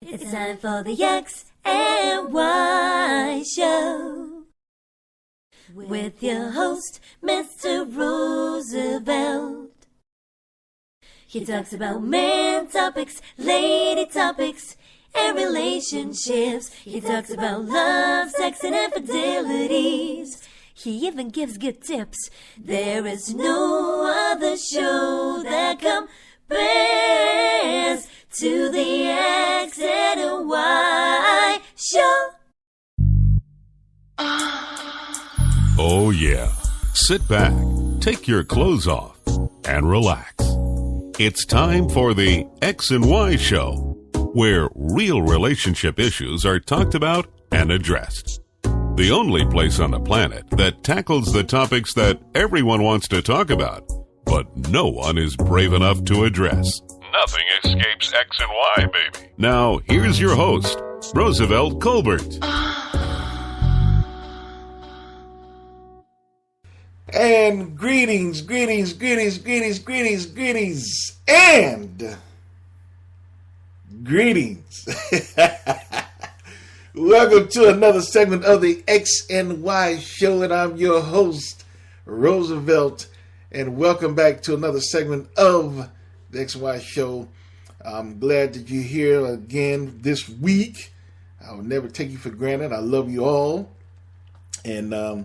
It's time for the X and Y Show with your host, Mr. Roosevelt. He talks about man topics, lady topics, and relationships. He talks about love, sex, and infidelities. He even gives good tips. There is no other show that compares to the X and Y Show. Oh yeah. Sit back, take your clothes off, and relax. It's time for the X and Y Show, where real relationship issues are talked about and addressed. The only place on the planet that tackles the topics that everyone wants to talk about, but no one is brave enough to address. Nothing escapes X and Y, baby. Now, here's your host, Roosevelt Colbert. And greetings, and greetings. Welcome to another segment of the X and Y Show, and I'm your host, Roosevelt, and welcome back to another segment of the X and Y Show. I'm glad that you're here again this week. I will never take you for granted. I love you all, and I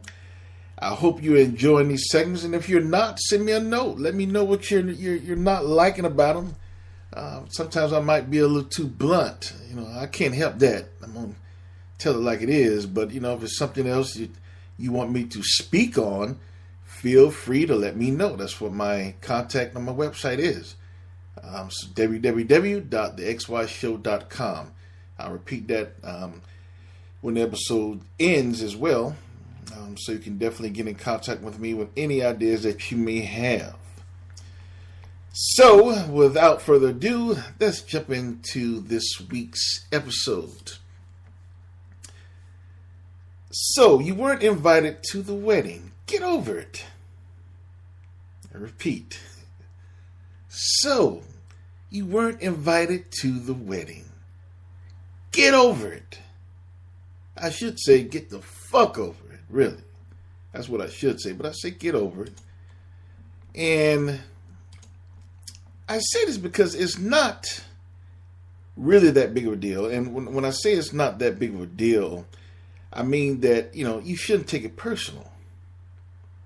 hope you're enjoying these segments, and if you're not, send me a note. Let me know what you're not liking about them. Sometimes I might be a little too blunt. I can't help that. I'm going to tell it like it is, but, if it's something else you want me to speak on, feel free to let me know. That's what my contact on my website is. So www.thexyshow.com. I'll repeat that when the episode ends as well. So you can definitely get in contact with me with any ideas that you may have. So, without further ado, let's jump into this week's episode. So, you weren't invited to the wedding. Get over it. I repeat. So, you weren't invited to the wedding. Get over it. I should say, get the fuck over it. Really. That's what I should say. But I say get over it. And I say this because it's not really that big of a deal. And when I say it's not that big of a deal, I mean that, you shouldn't take it personal.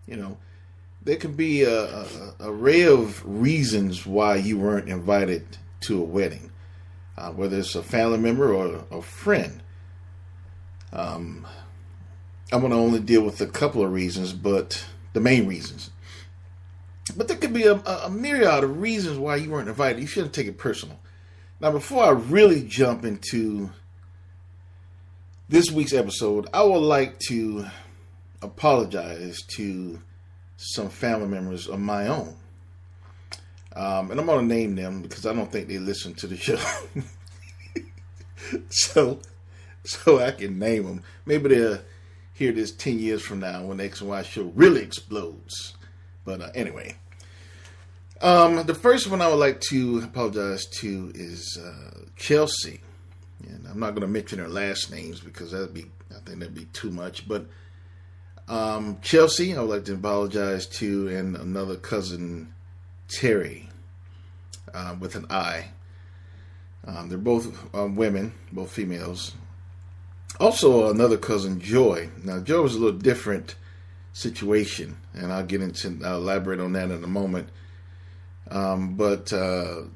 There can be a array of reasons why you weren't invited to a wedding. Whether it's a family member or a friend. I'm going to only deal with a couple of reasons, but the main reasons. But there could be a myriad of reasons why you weren't invited. You shouldn't take it personal. Now, before I really jump into this week's episode, I would like to apologize to some family members of my own. And I'm going to name them because I don't think they listen to the show. so I can name them. Maybe they'll hear this 10 years from now when the X and Y Show really explodes. But anyway. The first one I would like to apologize to is Chelsea. And I'm not going to mention her last names because I think that'd be too much. But Chelsea, I would like to apologize to, and another cousin, Terry, with an I. They're both women, both females. Also, another cousin, Joy. Now, Joy was a little different situation, and I'll elaborate on that in a moment. But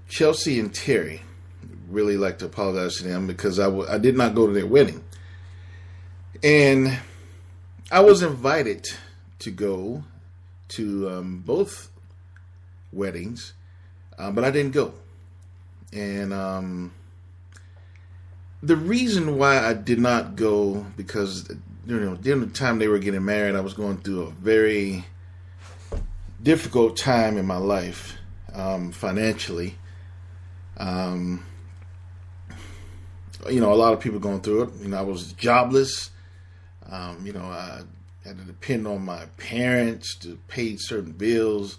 Chelsea and Terry, really like to apologize to them because I did not go to their wedding. And I was invited to go to both weddings, but I didn't go. And the reason why I did not go, because during the time they were getting married, I was going through a very difficult time in my life, financially. A lot of people going through it. I was jobless. I had to depend on my parents to pay certain bills.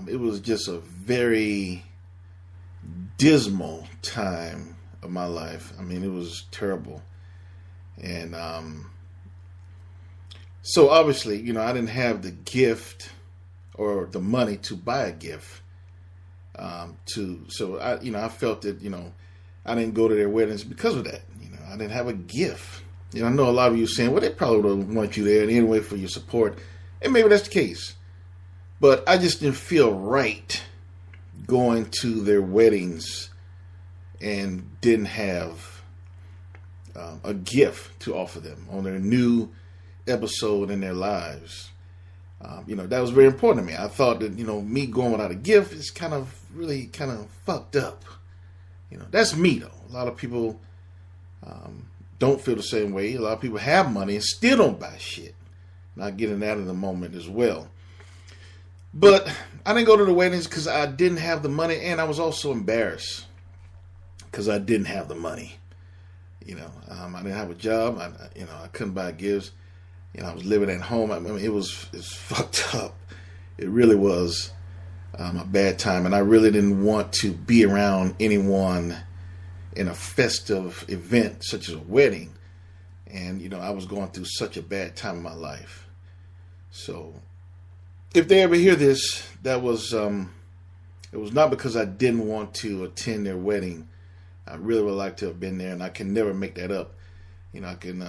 It was just a very dismal time of my life. I mean, it was terrible. And so obviously, I didn't have the gift or the money to buy a gift. So I felt that, I didn't go to their weddings because of that. I didn't have a gift. I know a lot of you saying, well, they probably would want you there anyway for your support. And maybe that's the case. But I just didn't feel right going to their weddings and didn't have a gift to offer them on their new episode in their lives. That was very important to me. I thought that, me going without a gift is really fucked up. That's me though. A lot of people don't feel the same way. A lot of people have money and still don't buy shit. And I'll get into that in a moment as well. But I didn't go to the weddings because I didn't have the money, and I was also embarrassed because I didn't have the money. I didn't have a job. I couldn't buy gifts. I was living at home. I mean, it's fucked up. It really was a bad time, and I really didn't want to be around anyone in a festive event such as a wedding. And I was going through such a bad time in my life. So if they ever hear this, that was it was not because I didn't want to attend their wedding. I really would like to have been there, and I can never make that up. I can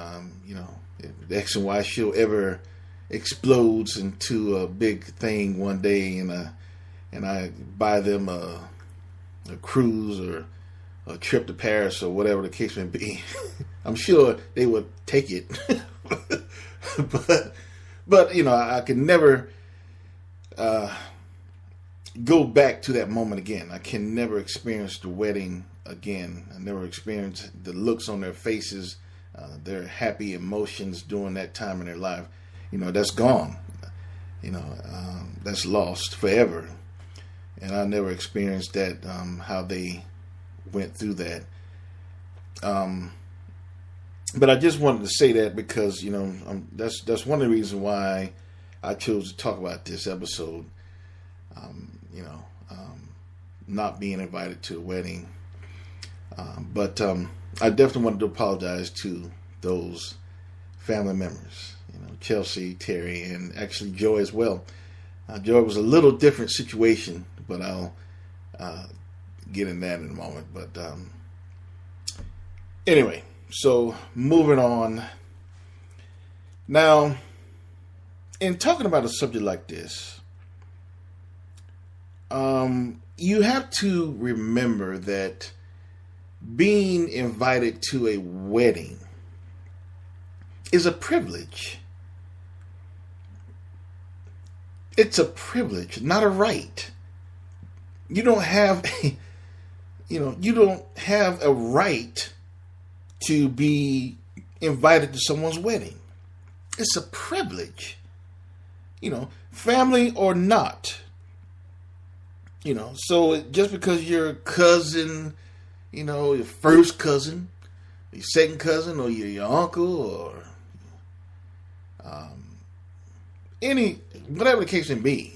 if the X and Y show ever explodes into a big thing one day, and I buy them a cruise or a trip to Paris or whatever the case may be, I'm sure they would take it. but I can never go back to that moment again. I can never experience the wedding again. I never experienced the looks on their faces, their happy emotions during that time in their life. That's gone. That's lost forever. And I never experienced that, how they went through that. But I just wanted to say that because, that's one of the reasons why I chose to talk about this episode. Not being invited to a wedding. But I definitely wanted to apologize to those family members, Chelsea, Terry, and actually Joy as well. Joy was a little different situation, but I'll get in that in a moment. But anyway, so moving on. Now, in talking about a subject like this, you have to remember that being invited to a wedding is a privilege. It's a privilege, not a right. You don't have a right to be invited to someone's wedding. It's a privilege. Family or not. So just because your cousin, your first cousin, your second cousin, or your uncle, or whatever the case may be,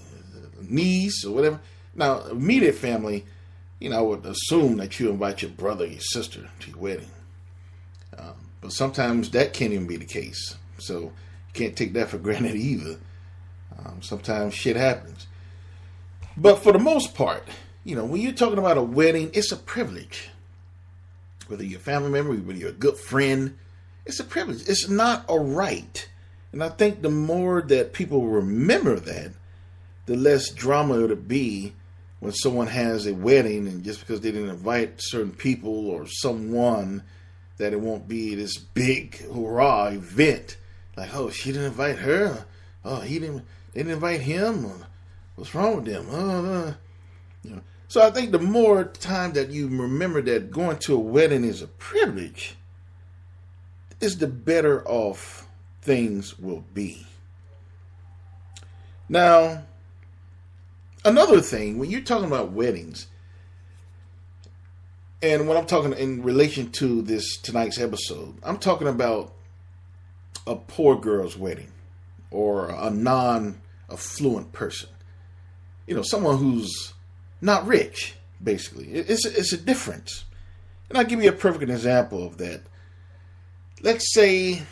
niece or whatever. Now, immediate family, I would assume that you invite your brother or your sister to your wedding. But sometimes that can't even be the case. So you can't take that for granted either. Sometimes shit happens. But for the most part, when you're talking about a wedding, it's a privilege. Whether you're a family member, whether you're a good friend, it's a privilege. It's not a right. And I think the more that people remember that, the less drama it'll be when someone has a wedding, and just because they didn't invite certain people or someone, that it won't be this big hurrah event. Like, oh, she didn't invite her. Oh, they didn't invite him. What's wrong with them? So I think the more time that you remember that going to a wedding is a privilege, is the better off things will be. Now, another thing, when you're talking about weddings, and when I'm talking in relation to tonight's episode, I'm talking about a poor girl's wedding or a non-affluent person. Someone who's not rich, basically. It's a difference. And I'll give you a perfect example of that. Let's say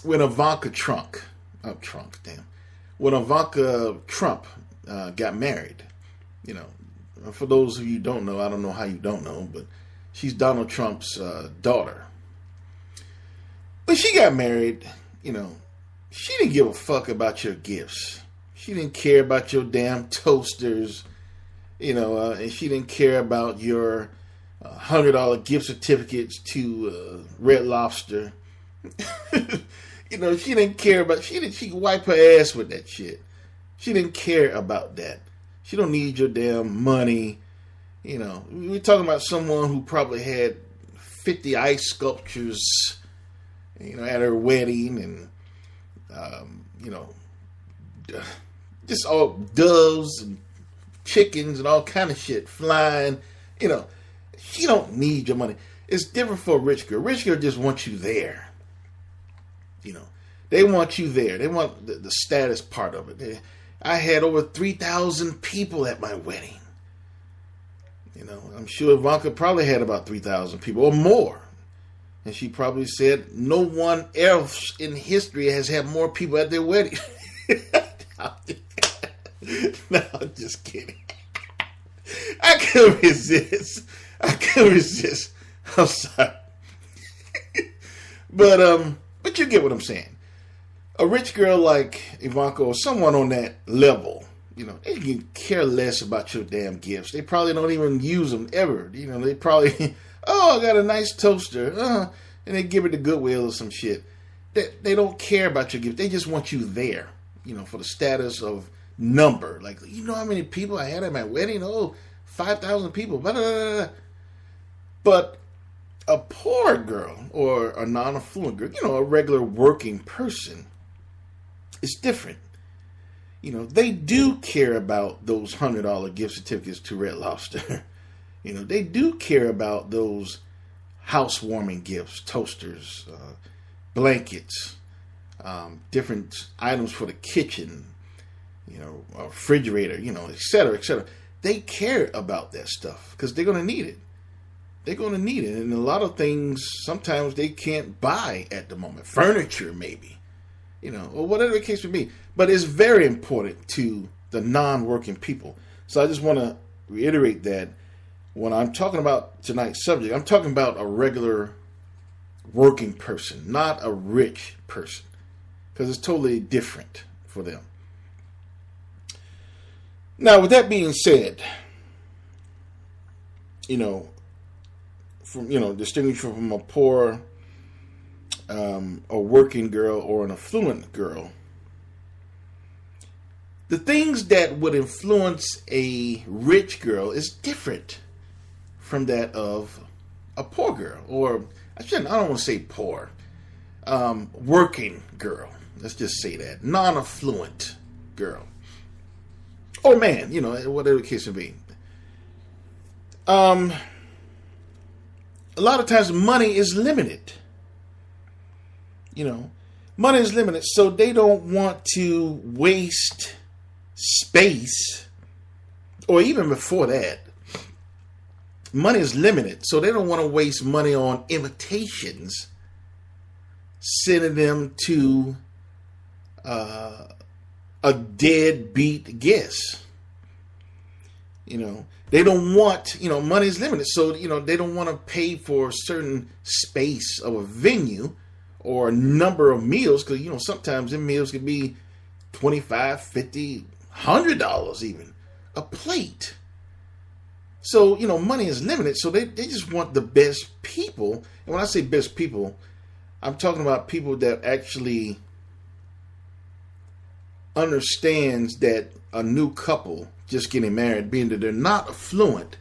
when Ivanka Trump got married, you know, for those of you who don't know, I don't know how you don't know, but she's Donald Trump's daughter. When she got married, you know, she didn't give a fuck about your gifts. She didn't care about your damn toasters, you know, and she didn't care about your $100 gift certificates to Red Lobster. You know, she didn't care about. She could wipe her ass with that shit. She didn't care about that. She don't need your damn money. You know, we're talking about someone who probably had 50 ice sculptures, you know, at her wedding, and you know, just all doves and chickens and all kind of shit flying. You know, she don't need your money. It's different for a rich girl. Rich girl just wants you there. You know, they want you there. They want the status part of it. I had over 3,000 people at my wedding. You know, I'm sure Ivanka probably had about 3,000 people or more. And she probably said, no one else in history has had more people at their wedding. No, I'm just kidding. I couldn't resist. I'm sorry. But you get what I'm saying. A rich girl like Ivanka or someone on that level, you know, they can care less about your damn gifts. They probably don't even use them ever. You know, they probably, oh, I got a nice toaster. And they give it to Goodwill or some shit. They don't care about your gift. They just want you there, you know, for the status of number. Like, you know how many people I had at my wedding? Oh, 5,000 people. Blah, blah, blah, blah. But a poor girl or a non-affluent girl, you know, a regular working person, it's different. You know, they do care about those $100 gift certificates to Red Lobster. You know, they do care about those housewarming gifts, toasters, blankets, different items for the kitchen, you know, a refrigerator, you know, et cetera, et cetera. They care about that stuff because they're going to need it. They're going to need it. And a lot of things, sometimes they can't buy at the moment. Furniture, maybe, you know, or whatever the case may be. But it's very important to the non-working people. So I just want to reiterate that when I'm talking about tonight's subject, I'm talking about a regular working person, not a rich person, because it's totally different for them. Now, with that being said, you know, distinguished from a poor, a working girl or an affluent girl, the things that would influence a rich girl is different from that of a poor girl, or I don't want to say poor, working girl. Let's just say that. Non-affluent girl. Or man, you know, whatever the case may be. A lot of times money is limited. You know, money is limited, so they don't want to waste space, or even before that, money is limited, so they don't want to waste money on invitations, sending them to a deadbeat guest. You know, they don't want, you know, money is limited, so, you know, they don't want to pay for a certain space of a venue or a number of meals, because, you know, sometimes them meals could be $25, $50, $100 even a plate. So, you know, money is limited, so they just want the best people. And when I say best people, I'm talking about people that actually understands that a new couple just getting married, being that they're not affluent,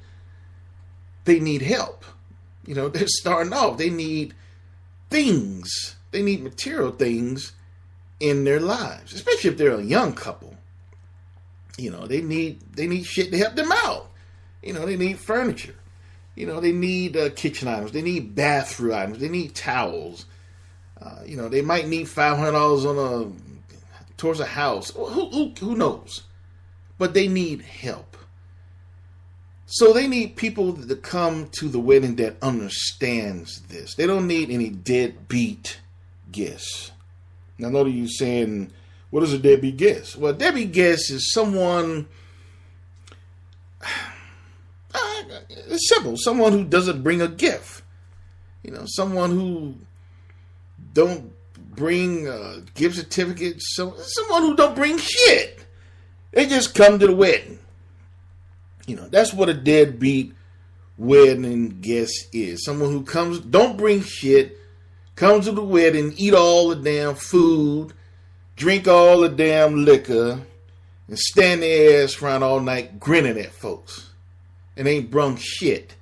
they need help. You know, they're starting off. They need things. They need material things in their lives, especially if they're a young couple. You know, they need shit to help them out. You know, they need furniture. You know, they need kitchen items. They need bathroom items. They need towels. You know, they might need $500 towards a house. Who knows? But they need help. So they need people to come to the wedding that understands this. They don't need any deadbeat guests. Now, I know you saying, what is a deadbeat guest? Well, a deadbeat guest is someone, it's simple, someone who doesn't bring a gift. Someone who don't bring gift certificates. Someone who don't bring shit. They just come to the wedding. That's what a deadbeat wedding guest is. Someone who comes, don't bring shit, comes to the wedding, eat all the damn food, drink all the damn liquor, and stand their ass around all night grinning at folks. And ain't brung shit.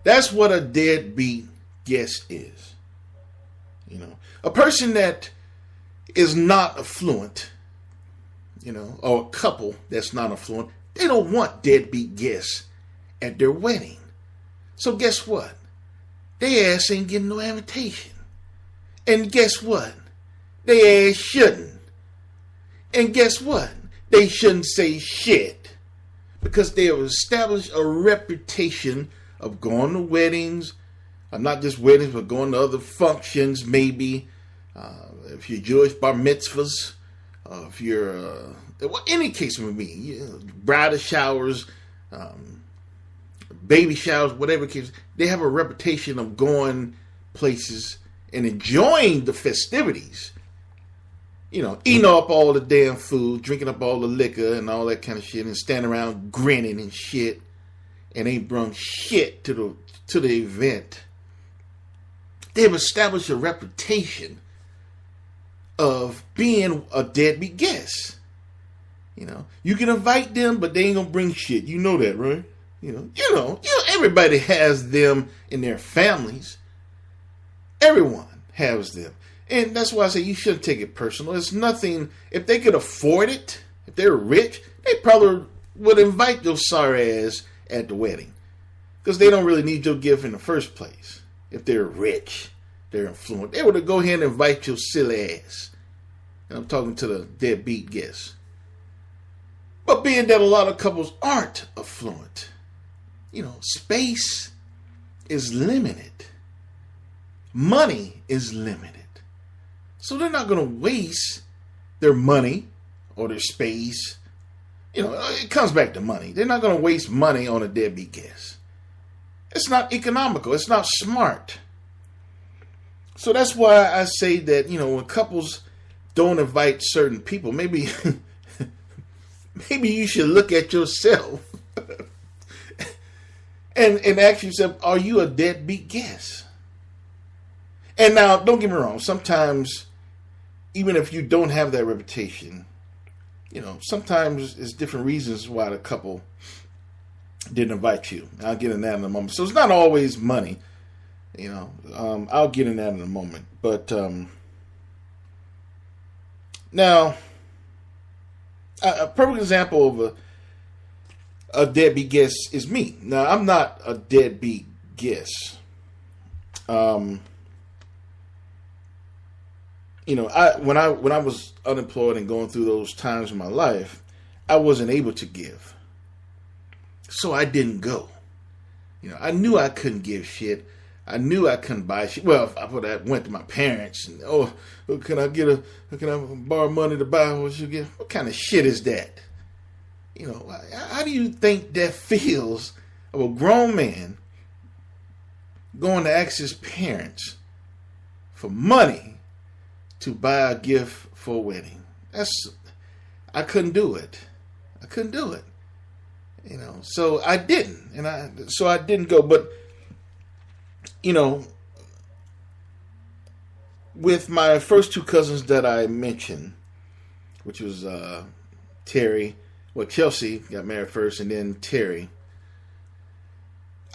That's what a deadbeat guest is. A person that is not affluent, or a couple that's not affluent, they don't want deadbeat guests at their wedding. So guess what? They ass ain't getting no invitation. And guess what? They ass shouldn't. And guess what? They shouldn't say shit. Because they have established a reputation of going to weddings, not just weddings, but going to other functions, maybe. If you're Jewish, bar mitzvahs. If you're, any case may be, bridal showers, baby showers, whatever case, they have a reputation of going places and enjoying the festivities. Eating up all the damn food, drinking up all the liquor and all that kind of shit, and standing around grinning and shit, and ain't brung shit to the event. They have established a reputation of being a deadbeat guest. You can invite them, but they ain't gonna bring shit. You know that, right? Everybody has them in their families. Everyone has them. And that's why I say you shouldn't take it personal. It's nothing, if they could afford it, if they're rich, they probably would invite your sorry ass at the wedding. Because they don't really need your gift in the first place. If they're rich, they're affluent, they would go ahead and invite your silly ass. And I'm talking to the deadbeat guests. But being that a lot of couples aren't affluent, space is limited. Money is limited. So they're not going to waste their money or their space. It comes back to money. They're not going to waste money on a deadbeat guest. It's not economical. It's not smart. So that's why I say that, when couples don't invite certain people, maybe you should look at yourself and ask yourself, are you a deadbeat guest? And now, don't get me wrong, sometimes, even if you don't have that reputation, sometimes it's different reasons why the couple didn't invite you. I'll get in that in a moment. So it's not always money, I'll get in that in a moment. But now, a perfect example of a deadbeat guest is me. Now, I'm not a deadbeat guest. When I was unemployed and going through those times in my life, I wasn't able to give. So I didn't go. I knew I couldn't give shit. I knew I couldn't buy shit. Well, I went to my parents and, can I borrow money to buy what you get? What kind of shit is that? How do you think that feels of a grown man going to ask his parents for money to buy a gift for a wedding? I couldn't do it. So I didn't. So I didn't go. But, with my first two cousins that I mentioned, which was Terry, Chelsea got married first and then Terry,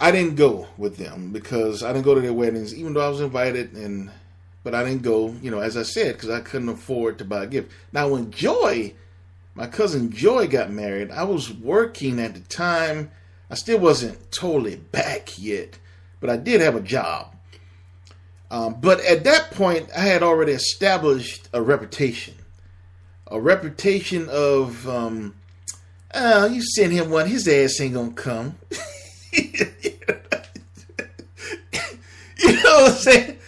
I didn't go with them because I didn't go to their weddings, even though I was invited, but I didn't go, as I said, because I couldn't afford to buy a gift. Now, when my cousin Joy got married, I was working at the time. I still wasn't totally back yet, but I did have a job. But at that point, I had already established a reputation. A reputation of, you send him one, his ass ain't gonna come. You know what I'm saying?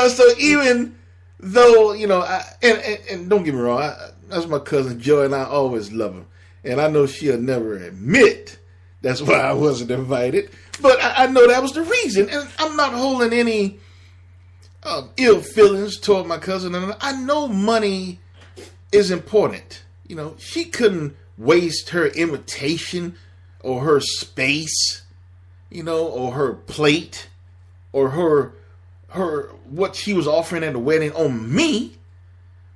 So even though, and don't get me wrong, that's my cousin Joy, and I always love her. And I know she'll never admit that's why I wasn't invited. But I know that was the reason. And I'm not holding any ill feelings toward my cousin. And I know money is important. She couldn't waste her invitation or her space, or her plate or her what she was offering at the wedding on me,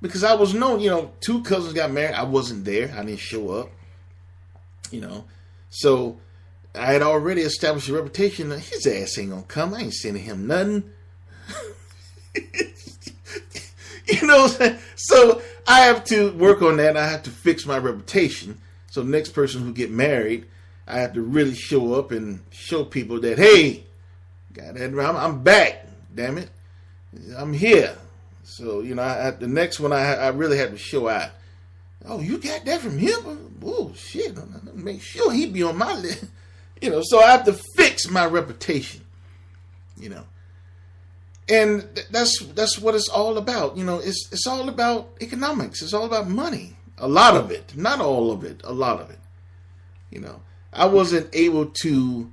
because I was known. 2 cousins got married. I wasn't there. I didn't show up. So I had already established a reputation that his ass ain't gonna come. I ain't sending him nothing. What I'm saying? So I have to work on that. I have to fix my reputation. So the next person who get married, I have to really show up and show people that, hey, I'm back. Damn it, I'm here. So the next one I really have to show out. Oh, you got that from him? Oh shit! Make sure he be on my list. So I have to fix my reputation. And that's what it's all about. It's all about economics. It's all about money. A lot of it, not all of it. A lot of it. I wasn't able to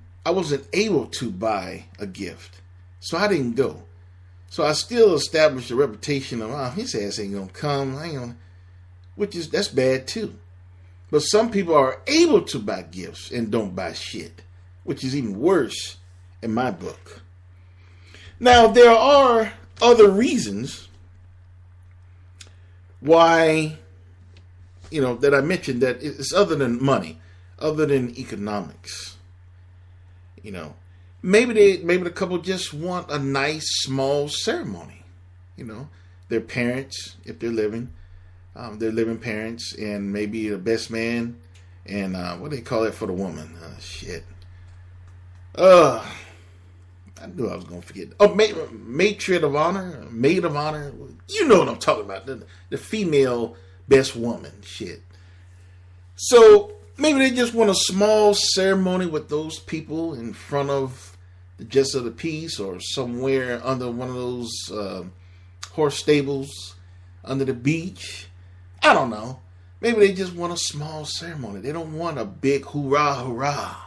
buy a gift, so I didn't go. So I still established a reputation of, his ass ain't gonna come. That's bad too. But some people are able to buy gifts and don't buy shit, which is even worse in my book. Now, there are other reasons why, that I mentioned that it's other than money, other than economics. Maybe the couple just want a nice small ceremony. Their parents, if they're living, their living parents, and maybe the best man, and what do they call it for the woman? I knew I was going to forget. Oh, matron of honor, maid of honor. You know what I'm talking about. The female best woman. Shit. So maybe they just want a small ceremony with those people in front of the Justice of the Peace, or somewhere under one of those horse stables under the beach. I don't know. Maybe they just want a small ceremony. They don't want a big hoorah, hoorah.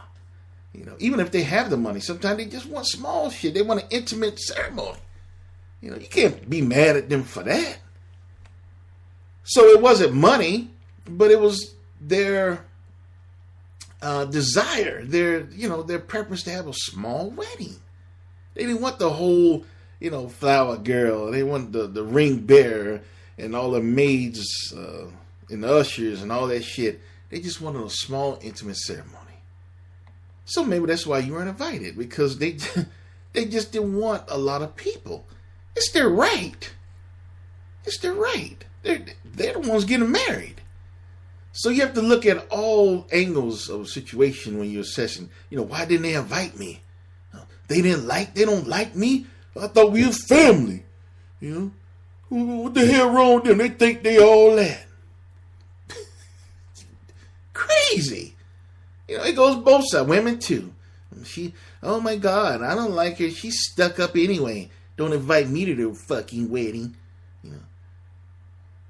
Even if they have the money, sometimes they just want small shit. They want an intimate ceremony. You can't be mad at them for that. So it wasn't money, but it was their desire, their preference to have a small wedding. They didn't want the whole, flower girl. They want the ring bearer and all the maids and the ushers and all that shit. They just wanted a small, intimate ceremony. So maybe that's why you weren't invited, because they just didn't want a lot of people. It's their right. It's their right. They're the ones getting married. So you have to look at all angles of a situation when you're assessing. Why didn't they invite me? They don't like me. I thought we was family. What the hell wrong with them? They think they all that. Crazy. It goes both sides. Women too. Oh my God, I don't like her. She's stuck up anyway. Don't invite me to their fucking wedding.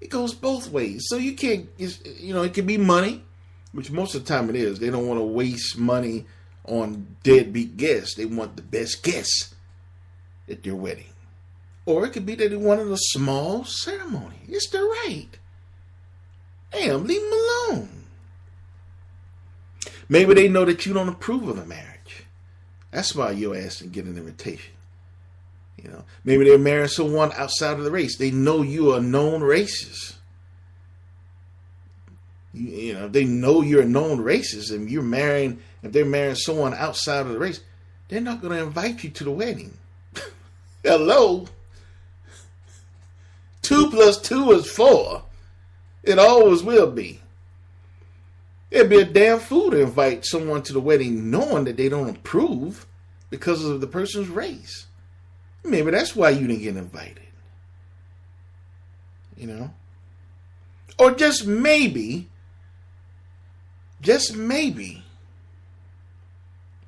It goes both ways. So you can't, it could be money, which most of the time it is. They don't want to waste money on deadbeat guests. They want the best guests at their wedding. Or it could be that they wanted a small ceremony. It's their right. Damn, leave them alone. Maybe they know that you don't approve of the marriage. That's why your ass didn't get an invitation. Maybe they're marrying someone outside of the race. They know you are a known racist. They know you're a known racist, and if they're marrying someone outside of the race, they're not going to invite you to the wedding. Hello? 2 + 2 is 4. It always will be. It'd be a damn fool to invite someone to the wedding knowing that they don't approve because of the person's race. Maybe that's why you didn't get invited. Or just maybe,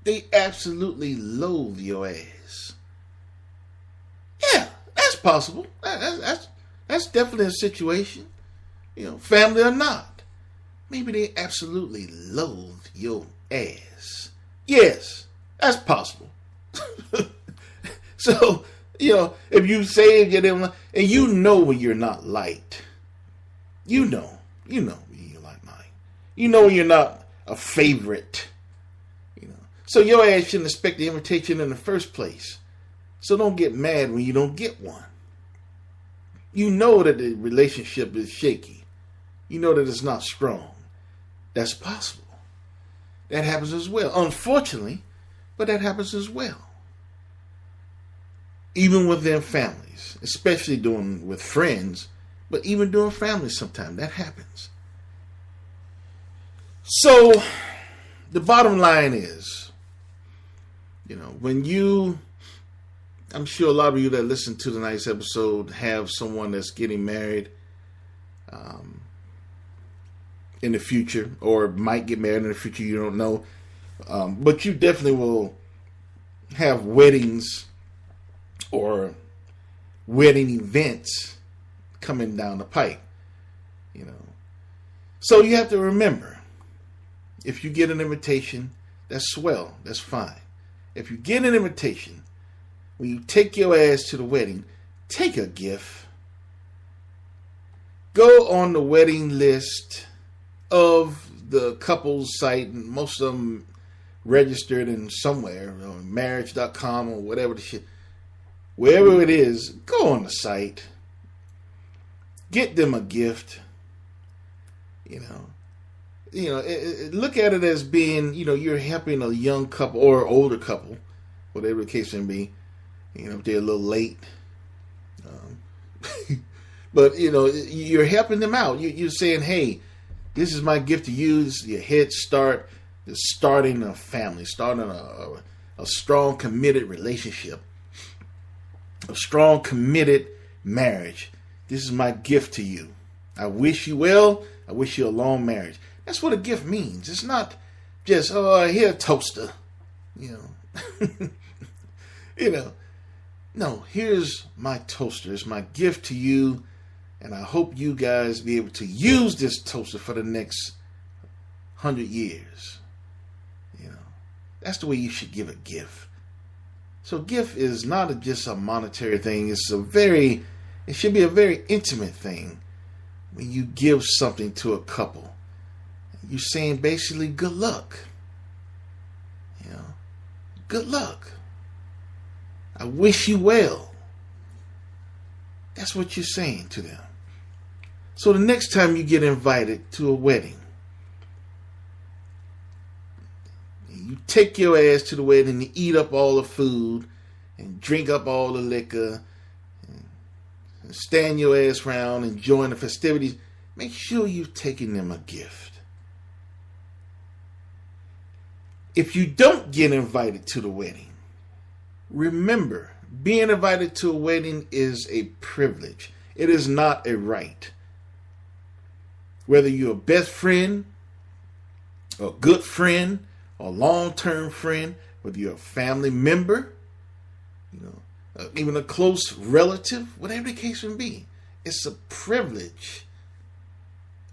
They absolutely loathe your ass. Yeah, that's possible. That's definitely a situation. Family or not. Maybe they absolutely loathe your ass. Yes, that's possible. So, if you say them, and when you're not liked. You know when you're not liked. You know when you're not a favorite. So your ass shouldn't expect the invitation in the first place. So don't get mad when you don't get one. You know that the relationship is shaky. You know that it's not strong. That's possible. That happens as well. Unfortunately, but that happens as well. Even within families, especially with friends, but even doing families sometimes, that happens. So, the bottom line is, I'm sure a lot of you that listen to tonight's episode have someone that's getting married in the future, or might get married in the future, you don't know. But you definitely will have weddings or wedding events coming down the pipe, So you have to remember, if you get an invitation, that's swell, that's fine. If you get an invitation, when you take your ass to the wedding, take a gift. Go on the wedding list of the couple's site, and most of them registered in somewhere, marriage.com or whatever the shit. Wherever it is, go on the site. Get them a gift. Look at it as being, you're helping a young couple or older couple, whatever the case may be. If they're a little late. But, you're helping them out. You're saying, hey, this is my gift to you. This is your head start. This is starting a family, starting a strong, committed relationship. A strong, committed marriage. This is my gift to you. I wish you well. I wish you a long marriage. That's what a gift means. It's not just, here a toaster. No, here's my toaster. It's my gift to you. And I hope you guys be able to use this toaster for the next 100 years. That's the way you should give a gift. So gift is not just a monetary thing. It should be a very intimate thing when you give something to a couple. You're saying basically good luck. Good luck. I wish you well. That's what you're saying to them. So the next time you get invited to a wedding, you take your ass to the wedding and eat up all the food and drink up all the liquor and stand your ass around enjoying the festivities. Make sure you've taken them a gift. If you don't get invited to the wedding, remember, being invited to a wedding is a privilege. It is not a right. Whether you're a best friend, a good friend, a long-term friend, whether you're a family member, even a close relative, whatever the case may be, it's a privilege.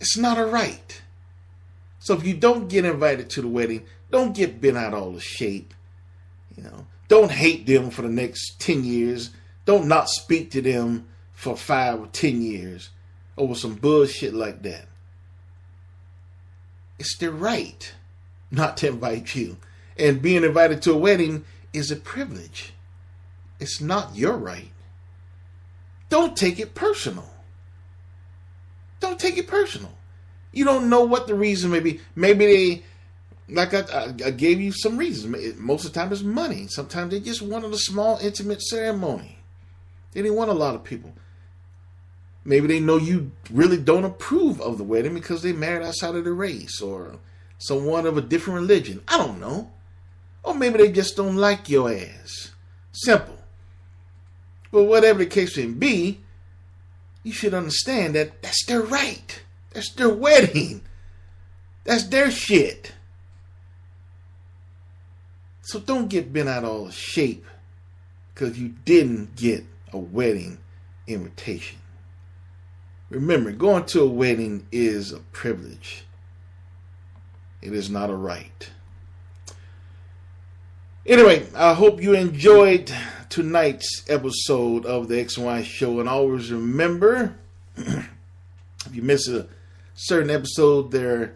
It's not a right. So if you don't get invited to the wedding, don't get bent out all of shape. Don't hate them for the next 10 years. Don't not speak to them for 5 or 10 years over some bullshit like that. It's their right not to invite you. And being invited to a wedding is a privilege. It's not your right. Don't take it personal. Don't take it personal. You don't know what the reason may be. Maybe they, like I gave you some reasons. Most of the time it's money. Sometimes they just wanted a small, intimate ceremony. They didn't want a lot of people. Maybe they know you really don't approve of the wedding because they married outside of the race or someone of a different religion. I don't know. Or maybe they just don't like your ass. Simple. But whatever the case may be, you should understand that that's their right. That's their wedding. That's their shit. So don't get bent out all of shape because you didn't get a wedding invitation. Remember, going to a wedding is a privilege. It is not a right. Anyway, I hope you enjoyed tonight's episode of the X and Y Show. And always remember, if you miss a certain episode, there's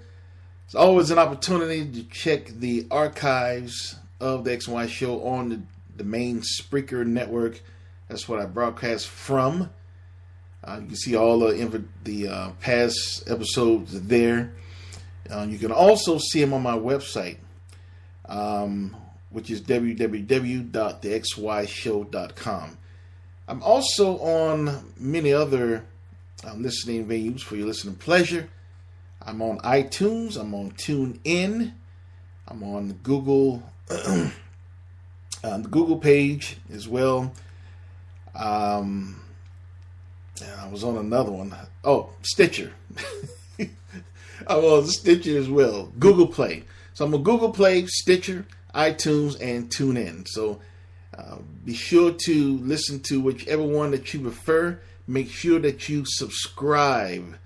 always an opportunity to check the archives of the X and Y Show on the main Spreaker network. That's what I broadcast from. You can see all the past episodes there. You can also see them on my website, which is www.thexyshow.com. I'm also on many other listening venues for your listening pleasure. I'm on iTunes. I'm on TuneIn. I'm on the Google page as well. And I was on another one. Oh, Stitcher. I'm on Stitcher as well. Google Play. So I'm on Google Play, Stitcher, iTunes, and TuneIn. So be sure to listen to whichever one that you prefer. Make sure that you subscribe.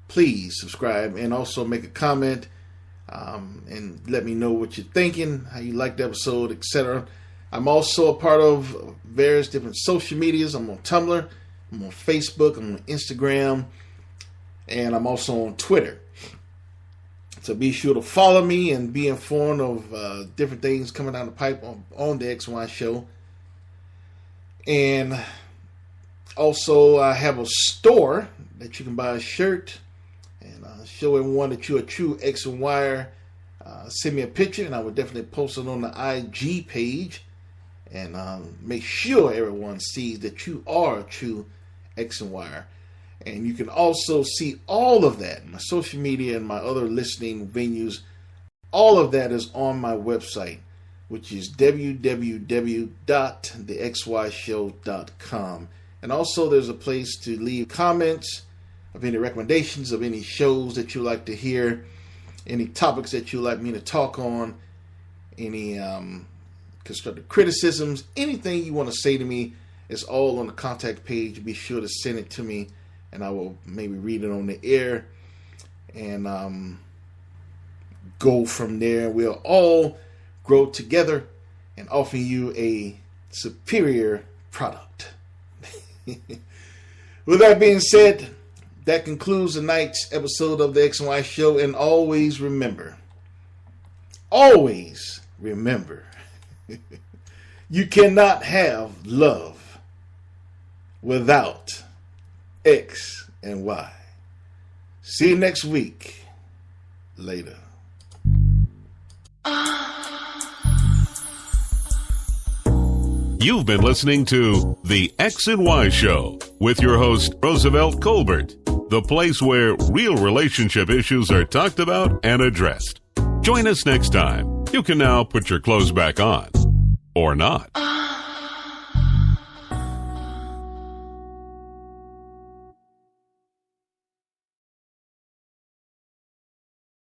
Please subscribe and also make a comment and let me know what you're thinking, how you liked the episode, etc. I'm also a part of various different social medias. I'm on Tumblr, I'm on Facebook, I'm on Instagram, and I'm also on Twitter. So be sure to follow me and be informed of different things coming down the pipe on the XY Show. And also I have a store that you can buy a shirt and show everyone that you're a true X and Y. Send me a picture and I will definitely post it on the IG page. And make sure everyone sees that you are a true X and Y. And you can also see all of that, my social media and my other listening venues. All of that is on my website, which is www.thexyshow.com. And also there's a place to leave comments of any recommendations of any shows that you like to hear, any topics that you like me to talk on, any constructive criticisms, anything you want to say to me. It's all on the contact page. Be sure to send it to me and I will maybe read it on the air and go from there. We'll all grow together and offer you a superior product. With that being said, that concludes tonight's episode of the X and Y Show. And always remember, you cannot have love without X and Y. See you next week. Later. You've been listening to The X and Y Show with your host, Roosevelt Colbert, the place where real relationship issues are talked about and addressed. Join us next time. You can now put your clothes back on. Or not.